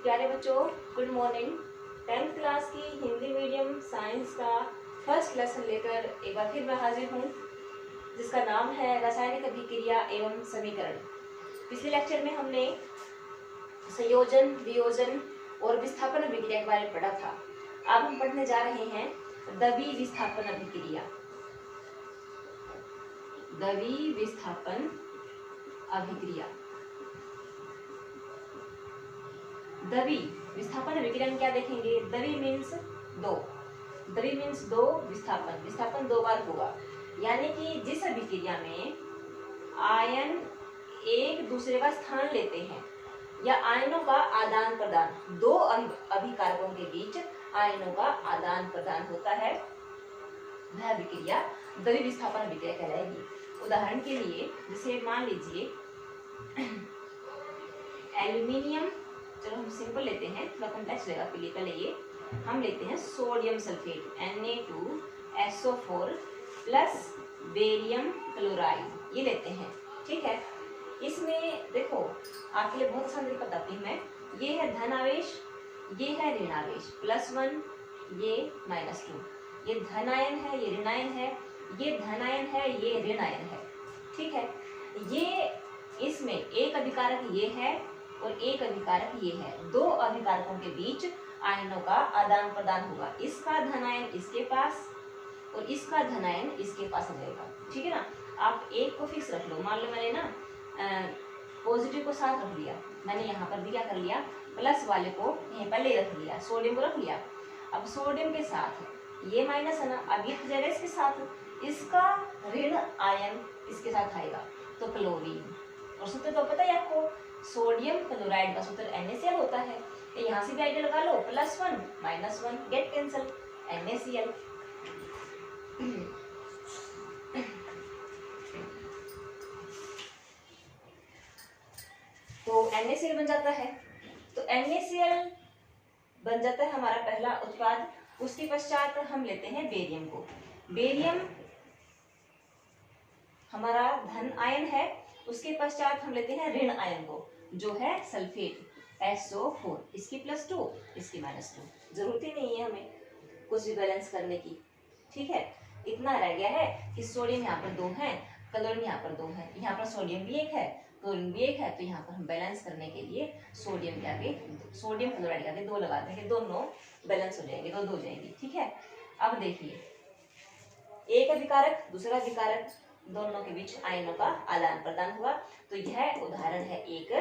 प्यारे बच्चों, good morning. 10th class की हिंदी मीडियम साइंस का फर्स्ट लेसन लेकर एक बार फिर मैं हाजिर हूँ, जिसका नाम है रासायनिक अभिक्रिया एवं समीकरण। पिछले लेक्चर में हमने संयोजन, वियोजन और विस्थापन अभिक्रिया के बारे में पढ़ा था। अब हम पढ़ने जा रहे हैं द्वि विस्थापन अभिक्रिया। द्वि विस्थापन अभिक्रिया। द्वि विस्थापन अभिक्रिया में क्या देखेंगे? द्वि मीन्स दो, द्वि मीन्स दो, विस्थापन विस्थापन दो बार होगा। यानी कि जिस अभिक्रिया में आयन एक दूसरे का स्थान लेते हैं या आयनों का आदान प्रदान, दो अभिकारकों के बीच आयनों का आदान प्रदान होता है, वह अभिक्रिया द्वि विस्थापन अभिक्रिया कहलाएगी। उदाहरण के लिए जैसे मान लीजिए एल्यूमिनियम, चलो हम सिंपल लेते हैं, थोड़ा कॉम्प्लेक्स रहेगा आपके लिए। पहले ये हम लेते हैं sodium sulphate Na2SO4 plus barium chloride, ये लेते हैं। ठीक है, इसमें देखो आपके लिए बहुत आसान तरीका बताती हूँ मैं। ये है धन आवेश, ये है ऋण आवेश, +1 ये -2। ये धन आयन है, ये ऋण आयन है, ये धन आयन है, ये ऋण आयन है। ठीक है, ये इसमें एक अभिकारक ये है और एक अभिकारक ये है। दो अभिकारकों के बीच आयनों का आदान प्रदान होगा। इसका धनायन इसके पास और इसका धनायन इसके पास आ जाएगा। ठीक है ना, आप एक को फिक्स रख लो। मान लो मैंने ना पॉजिटिव को साथ रख लिया, मैंने यहाँ पर भी क्या कर लिया, प्लस वाले को यहीं पहले रख लिया, सोडियम को रख लिया। अब सोडियम के साथ ये माइनस है ना, अब ये जाएगा इसके साथ, इसका ऋण आयन इसके साथ आएगा, तो क्लोरीन। और सूत्र तो पता है आपको, सोडियम क्लोराइड का सूत्र NaCl होता है। तो यहाँ से भी आइडिया लगा लो, +1 -1 गेट कैंसल, NaCl। तो NaCl बन जाता है। तो NaCl बन जाता है हमारा पहला उत्पाद। उसके पश्चात हम लेते हैं बेरियम को। बेरियम हमारा धन आयन है। उसके पश्चात हम लेते हैं ऋण आयन को, जो है सल्फेट SO4, इसकी +2 इसकी -2। जरूरत ही नहीं है हमें कुछ भी बैलेंस करने की। ठीक है, इतना रह गया है कि सोडियम यहाँ पर 2 है, क्लोरीन यहाँ पर 2 है, यहाँ पर सोडियम भी 1 है, क्लोरीन भी 1 है। तो यहाँ पर हम बैलेंस करने के लिए सोडियम के आगे, सोडियम क्लोराइड के आगे 2 लगाते हैं कि दोनों बैलेंस हो जाएंगे, 2 हो जाएंगी। ठीक है, अब देखिए एक अभिकारक दूसरा अभिकारक, दोनों के बीच आयनों का आदान प्रदान हुआ। तो यह उदाहरण है एक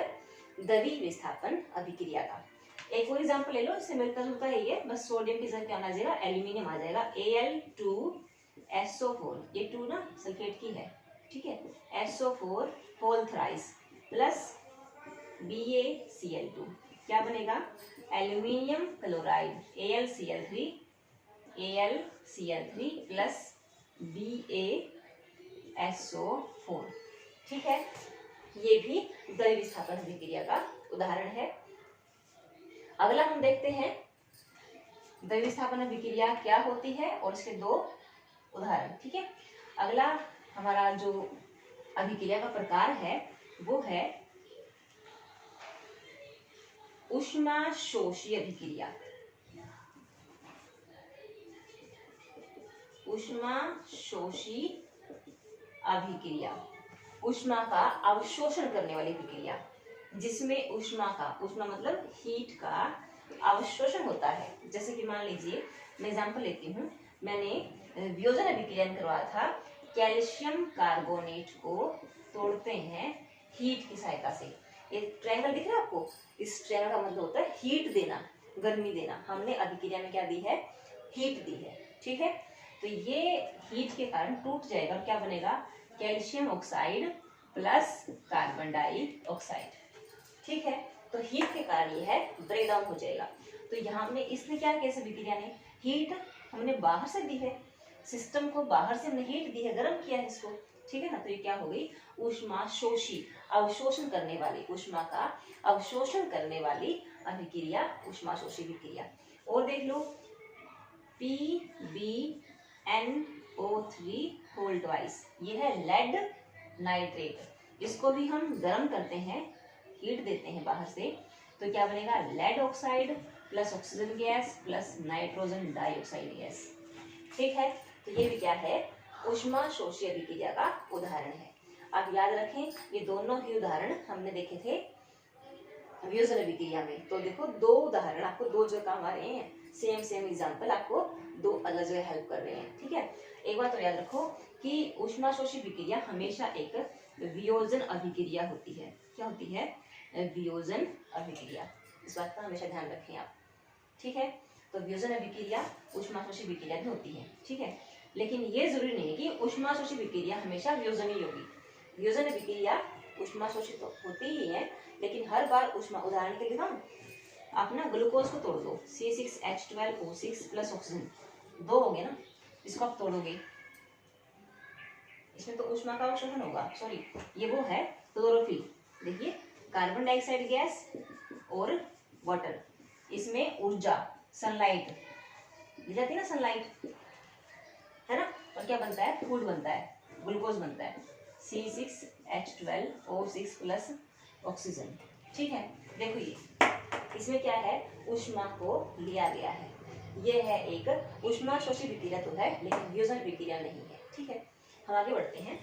द्वि विस्थापन अभिक्रिया का। एक और एग्जांपल ले लो, इससे मिलता जुलता है ये, बस सोडियम की जगह क्या आ जाएगा, एल्यूमिनियम आ जाएगा, Al2SO4, ये 2 ना सल्फेट की है। ठीक है, SO4 whole thrice plus BaCl2, क्या बनेगा, aluminium chloride AlCl3 plus BaSO4। ठीक है, ये भी द्वि विस्थापन अभिक्रिया का उदाहरण है। अगला हम देखते हैं द्वि विस्थापन अभिक्रिया क्या होती है और इसके 2 उदाहरण। ठीक है, अगला हमारा जो अभिक्रिया का प्रकार है वो है ऊष्माशोषी अभिक्रिया। ऊष्माशोषी अभिक्रिया, ऊष्मा का अवशोषण करने वाली प्रक्रिया, जिसमें ऊष्मा मतलब हीट का अवशोषण होता है। जैसे कि मान लीजिए मैं एग्जांपल लेती हूँ, मैंने वियोजन अभिक्रिया करवाया था। कैल्शियम कार्बोनेट को तोड़ते हैं हीट की सहायता से। ये ट्रायंगल दिख रहा है आपको, इस ट्रायंगल का मतलब होता है हीट देना, गर्मी देना। हमने अभिक्रिया में क्या दी है, हीट दी है। ठीक है, तो ये हीट के कारण टूट जाएगा और क्या बनेगा, calcium oxide plus carbon dioxide. ठीक है, तो हीट के कारण ये है ब्रेक डाउन हो जाएगा। तो यहाँ हमने इसने क्या किया, इस अभिक्रिया ने हीट हमने बाहर से दी है, सिस्टम को बाहर से हमने हीट दी है, गर्म किया है इसको। ठीक है ना, तो ये क्या हो गई, ऊष्माशोषी, अवशोषण करने वाली, ऊष्मा का अवशोषण करने वाली अभिक्रिया ऊष्माशोषी अभिक्रिया। और देख लो PbNO3 होल ट्वाइस, ये है लेड नाइट्रेट। इसको भी हम गर्म करते हैं, हीट देते हैं बाहर से, तो क्या बनेगा, lead oxide plus oxygen gas plus nitrogen dioxide gas. ठीक है, तो ये भी क्या है, ऊष्मा शोषी अभिक्रिया का उदाहरण है। आप याद रखें, ये दोनों ही उदाहरण हमने देखे थे वियोजन अभिक्रिया में। तो देखो दो उदाहरण आपको दो जगह काम आ रहे हैं, सेम एग्जांपल आपको दो अलग जगह हेल्प कर रहे हैं। ठीक है, एक बात तो याद रखो कि ऊष्मा शोषी अभिक्रिया हमेशा एक वियोजन अभिक्रिया होती है। क्या होती है, वियोजन अभिक्रिया। इस बात का हमेशा ध्यान रखें आप। ठीक है, तो वियोजन अभिक्रिया ऊष्मा शोषी अभिक्रिया भी होती है। ठीक है, लेकिन ये जरूरी नहीं है कि ऊष्मा शोषी अभिक्रिया हमेशा वियोजन ही होगी। वियोजन अभिक्रिया ऊष्मा शोषित तो होती ही है, लेकिन हर बार ऊष्मा, उदाहरण के लिए हम आप ना ग्लूकोज को तोड़ दो, C6H12O6 प्लस ऑक्सीजन, दो हो गए ना, इसको आप तोड़ोगे, इसमें तो ऊष्मा का अवशोषण होगा। सॉरी, ये वो है क्लोरोफिल। देखिए, कार्बन डाइऑक्साइड गैस और वाटर, इसमें ऊर्जा सनलाइट दी जाती है ना, सनलाइट है ना, और क्या बनता है, फूड बनता है, ग्लूकोज बनता है, C6H12O6 प्लस ऑक्सीजन। ठीक है, देखो ये इसमें क्या है, ऊष्मा को लिया गया है। ये है एक ऊष्मा शोषी अभिक्रिया तो है, लेकिन वियोजन अभिक्रिया नहीं है। ठीक है, हम आगे बढ़ते हैं।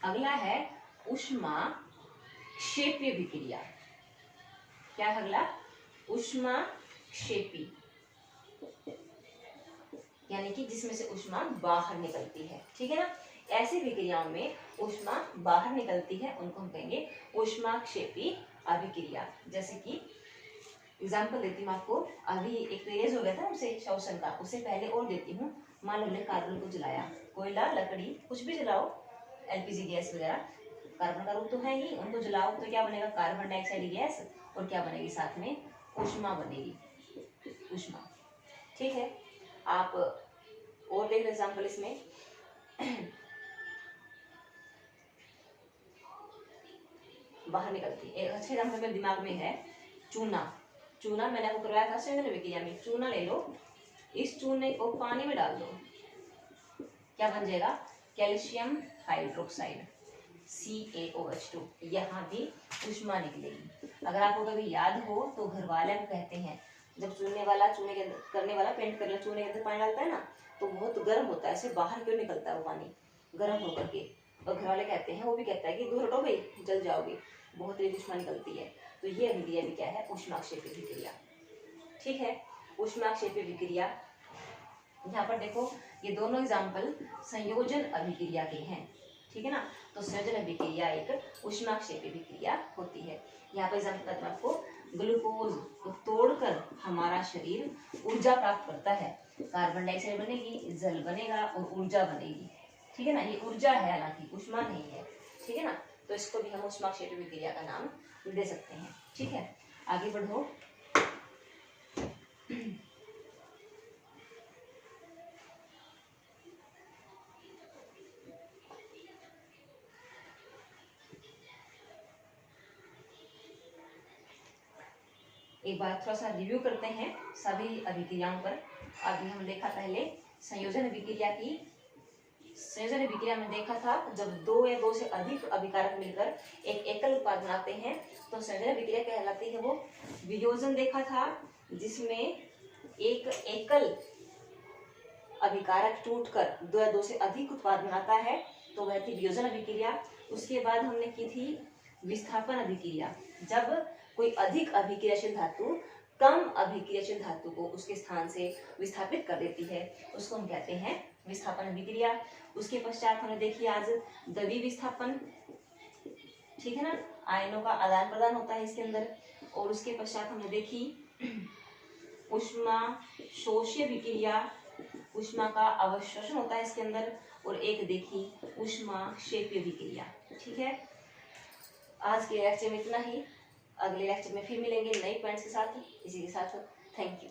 अगला है ऊष्मा क्षेपी अभिक्रिया। क्या है अगला, ऊष्मा क्षेपी, यानी कि जिसमें से ऊष्मा बाहर निकलती है। ठीक है ना, ऐसी विक्रियाओं में ऊष्मा बाहर निकलती है, उनको हम कहेंगे ऊष्माक्षेपी अभिक्रिया। जैसे कि एग्जाम्पल देती हूँ आपको, अभी एक पेज हो गया था हमसे शोषण का, उससे पहले और देती हूँ। मान लो हमने कार्बन को जलाया, कोयला, लकड़ी, कुछ भी जलाओ, LPG गैस वगैरह, कार्बन का रूप तो है ही, उनको जलाओ तो क्या बनेगा, कार्बन डाइऑक्साइड गैस, और क्या बनेगी साथ में, ऊष्मा बनेगी, ऊष्मा। ठीक है, आप और देख लो एग्जाम्पल इसमें बाहर निकलती है। एक अच्छे एग्जाम्पल मेरे दिमाग में है चूना। चूना मैंने आपको करवाया था संयोजन अभिक्रिया में। चूना ले लो, इस चूने को पानी में डाल दो, क्या बन जाएगा, कैल्शियम हाइड्रोक्साइड CaOH2। यहाँ भी ऊष्मा निकलेगी। अगर आपको कभी याद हो तो घर वाले कहते हैं, जब चूने के अंदर करने वाला पेंट करने चूने के अंदर पानी डालता है ना, तो बहुत गर्म होता है, ऐसे बाहर क्यों निकलता है वो पानी, गर्म होकर के। और घर वाले कहते हैं, वो भी कहता है कि दूर हटो भाई, जल जाओगे, बहुत तेज ऊष्मा निकलती है। तो ये अभिक्रिया भी क्या है, ऊष्माक्षेपी अभिक्रिया। ठीक है, ऊष्माक्षेपी अभिक्रिया। यहाँ पर देखो, ये दोनों एग्जाम्पल संयोजन अभिक्रिया के हैं। ठीक है ना, तो संयोजन अभिक्रिया एक ऊष्माक्षेपी अभिक्रिया होती है। यहाँ पर एग्जाम्पल आपको, ग्लूकोज को तोड़कर हमारा शरीर ऊर्जा प्राप्त करता है, कार्बन डाइऑक्साइड बनेगी, जल बनेगा और ऊर्जा बनेगी। ठीक है ना, ये ऊर्जा है, हालांकि ऊष्मा नहीं है। ठीक है ना, तो इसको भी हम ऊष्माक्षेपी अभिक्रिया का नाम दे सकते हैं। ठीक है, आगे बढ़ो। एक बार थोड़ा सा रिव्यू करते हैं सभी अभिक्रियाओं पर। अभी हम देखा पहले संयोजन अभिक्रिया की। संयोजन अभिक्रिया में देखा था, जब दो या दो से अधिक अभिकारक मिलकर एक एकल उत्पाद बनाते हैं तो संयोजन अभिक्रिया कहलाती है। वो वियोजन देखा था, जिसमें एक एकल अभिकारक टूटकर दो या दो से अधिक उत्पाद बनाता है, तो वह थी वियोजन अभिक्रिया। उसके बाद हमने की थी विस्थापन अभिक्रिया, जब कोई अधिक अभिक्रियाशील धातु कम अभिक्रियाशील धातु को उसके स्थान से विस्थापित कर देती है, उसको हम कहते हैं विस्थापन अभिक्रिया। उसके पश्चात हमने देखी आज द्वितीय विस्थापन। ठीक है ना, आयनों का आदान प्रदान होता है इसके अंदर। और उसके पश्चात हमने देखी ऊष्मा शोषी अभिक्रिया, ऊष्मा का अवशोषण होता है इसके अंदर। और एक देखी ऊष्मा क्षेपी अभिक्रिया। ठीक है, आज के लेक्चर में इतना ही। अगले लेक्चर में फिर मिलेंगे नई पॉइंट्स के साथ। इसी के साथ थैंक यू।